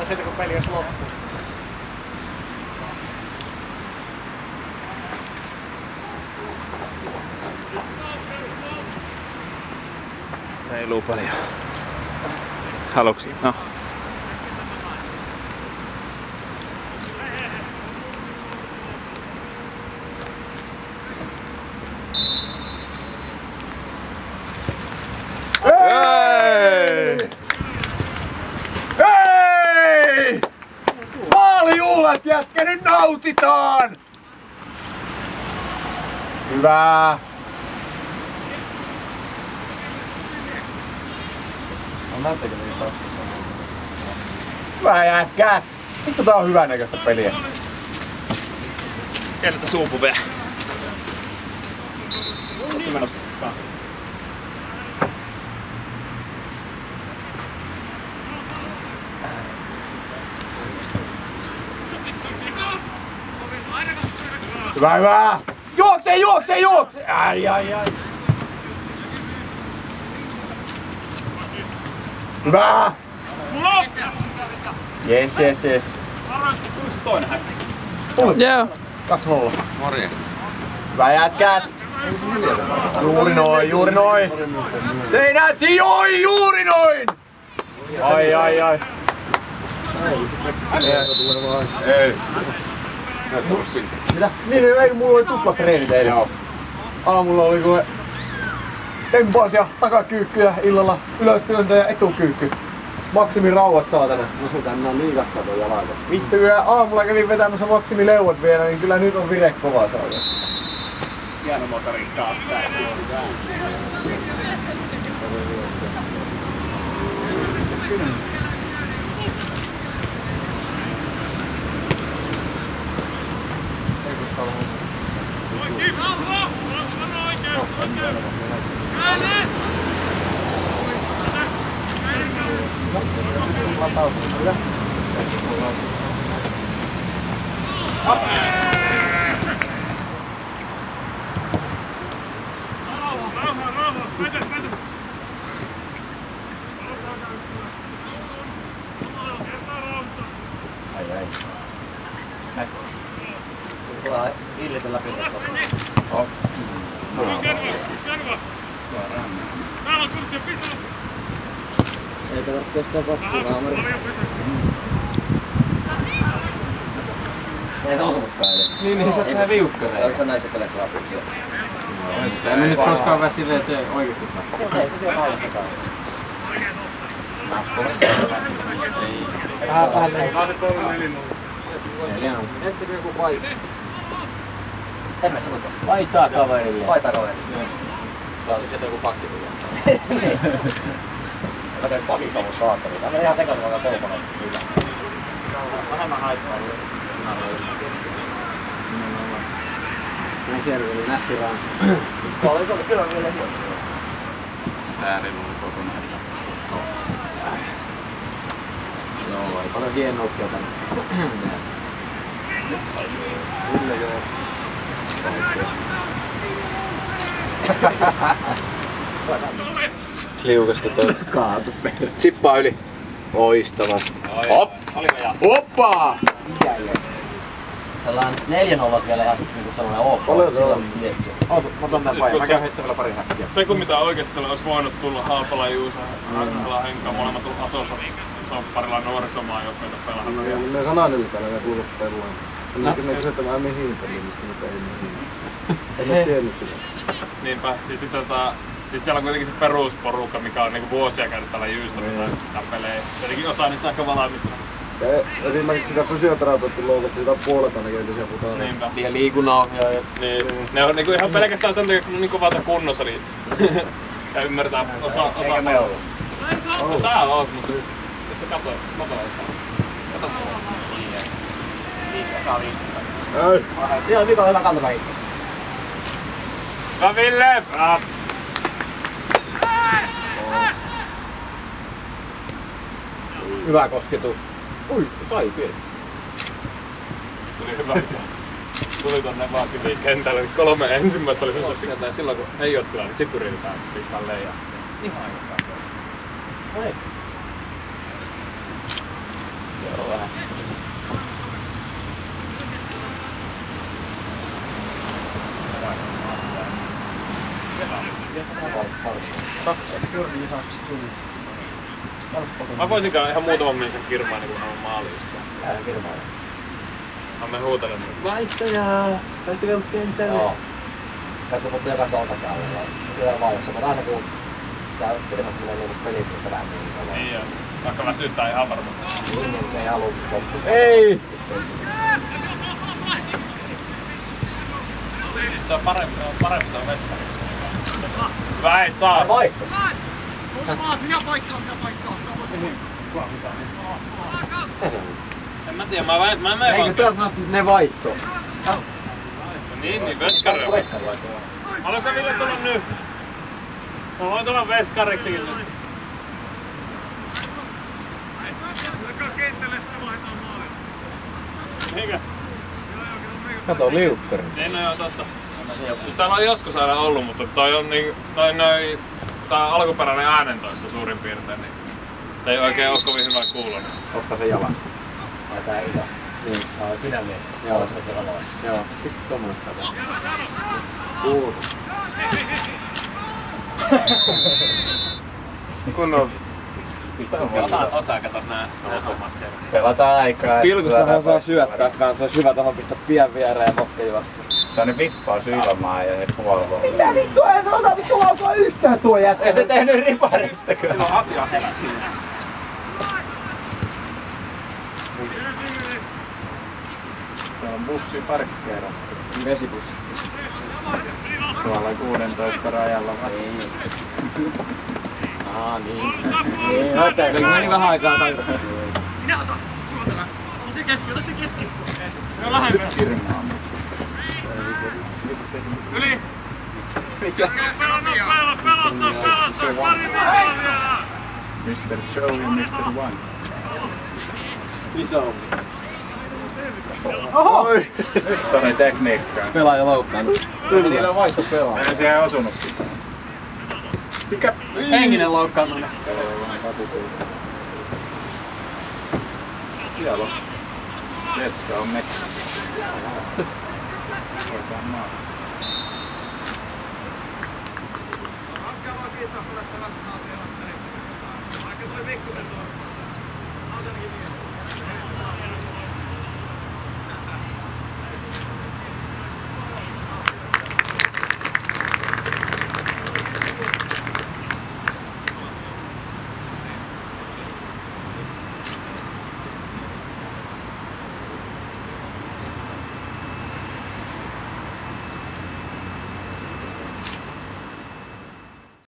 Tai sieltä kun peli olisi loppu. Heiluu paljon. Haluksi? No. Hei! Hei! Maalijuhlat jätkä, nyt nautitaan! Hyvä! Näettekö niin vastasta? Hyvä jätkät! Vittu tää on hyvän näköistä peliä. Kennettä suupuvea. Oot sä menossa kanssa? Hyvä, hyvä! Juokse, juokse, juokse! Ai. Hyvä! Yes. Kuinka se toinen häkki? Joo. 2-0. Morjesta. Hyvä jätkät! Juuri noin! Seinään sijoi, juuri noin! Ai. Ei. Näet ollut sinne. Mitä? Niin, ei mulla oli tuplatreenit eilen. Joo. Aamulla oli kuule tempaus ja takakyykky ja illalla ylöstyöntö ja etukyykky. Maksimirauhat saatana. No se tänne on liikahtaa tuon jalalta. Vittu, aamulla kävin vetämässä maksimileuvat vielä, niin kyllä nyt on vire kova saada. Hieno motorikkaa. Illitellä pitää. Ei tarvitse sitä pakkunaamari. Ei se osunutkaan eli. Niin se on vähän viukkainen. Oliko sä näissä peleissä lappuksi? En nyt koskaan vähän silleen, että oikeesti saa. Ei sitä siellä hallissa saa. Vähän näin. Ettekö joku vai? En mä sano tosta. Vaitaa kaverille. Vaitaa kaverille. Tää on sieltä joku pakki tulee. Mä tein pakiksi ollut saattelu. Tää menee ihan sekaisin vaikka pelkonen. Hyvä. Vähemmän haittaa oli. Näin siellä oli nätti raan. Se oli kyllä vielä hieno. Säärin oli kokonaan. Joo, ei paljon hienouksia tänne. Kyllä joo. Liukasta toi. Kaatu perse. Chippaa yli. Oistavasti. Hop! Hoppa! Sellainen 4-0 vielä ihan niinku sellainen ok. Paljon se on? Silloin mietsi. Oota, mä otan tän pajan. Mä käyn heittää vielä pari häkkiä. Se kun mitä oikeesti siellä olisi voinut tulla Haapala ja Juusa, Rankala, Henkka, molemmat tullut Asossa. Se on parilla nuorisomaa joukkoita pelata. Me sananyltäällä ne kuulut pellaan. Ne kysytään vähän mihin pelistä, mutta ei mihin. En edes tiennyt sitä. Niinpä. Siis sit siellä on kuitenkin se perusporukka, mikä on niinku vuosia käynyt täällä Jyystössä pelejä. Jotenkin osa niistä aika valmistunut. Ja esimerkiksi sitä fysioterapeutin loukasta, sitä on puolet ainakin entisiä putaan. Niinpä. Ja liikunnanohjaajat. Niin. Ne on niinku ihan pelkästään sen takia, kun ne on niin kovassa kunnossa niin. Ja ymmärtää osa. Eikä me ollut. No sä oot, mutta just. Et sä katso osaa. Kato. 5-15. Ei! Joo, Mika on hyvä kantopäin. Hyvä Ville! Hyvä kosketus. Ui, sai pieni. Se oli hyvä. Tuli tonne vaan kiviin kentälle. 3 ensimmäistä oli semmoista sieltä ja silloin kun ei oo tilaa, niin sit yritetään pistää leijaa. Ihan hyvä. No ei. vähän. Mä voisinkaan ihan muutaman mielen kirmaan niin kun on maali just tässä. Älä kirmaa. Mä huutelen. Vaihtajaa! Päästikö mut kentälle? Joo. Täytyy ottaa jokaista olkapäälle. Sillä vaiheessa, mutta aina kun tää pidemmät menee niinku pelitistä vähän niin Niin joo. Vaikka väsyttää ihan varmasti. niin ei halua loppuun. Ei! Tää on parempi tää veskari. Hyvä, ei saa. Vaihto. Minä paikkaan. En mä tiedä, mä menen Eikö tää sanot, että ne vaihto? Niin, veskari. Vaihto veskari. Haluatko sä Ville tulla nyt? Mä voin tulla veskariksikin nyt. Mikä? Kato liukkari. Niin, no joo, totta. Siis täällä on joskus aina ollut, mutta toi on niin, tää alkuperäinen äänentoisto suurin piirtein, niin se ei oikein oo kovin hyvä kuulla. Otta sen jalasta. Ai tää isä. Niin. Minä mies. Joo. Haluatko sitä sanoa? Joo. Pikku tommonen kato. Kuuluu. Kun on... Osaa kato nää hommat siellä. Pelataan aikaa. Pilkustahan saa syöttää kanssa, olisi hyvä tohon pistää pien viereen ja mokka juossa. Se on ne vippaus ilmaan ja se puolue. Mitä vittua, ei se osaa vittu lausua yhtään tuo jätkä. Ei se tehnyt riparista kyllä. Sillä on apia Helsingillä. Se on bussi parkkeerattu. Vesibussi. Tuolla 16 rajalla vasta. Niin. Niin, hätäily. Meni vähän aikaa tajuta. Minä otan. Ota se keski. Ne on lähempänä. Kirmaa. Yli! Mikä? Pelottaa, pari mittaa vielä! Mr. Joe ja Mr. One. Iso. Oi! Nyt oli tekniikkaa. Pelaaja loukkaanut. Kyllä niillä on vaihto pelaa. Ei siihen osunut. Mikä? Henkinen loukkaantunut. Siellä on. Jeska on metsä. Voitaan maa. Hakkaa vaan kiittää pelästä, että saatiin ottaa. Vaikka toi Mikkosen tuo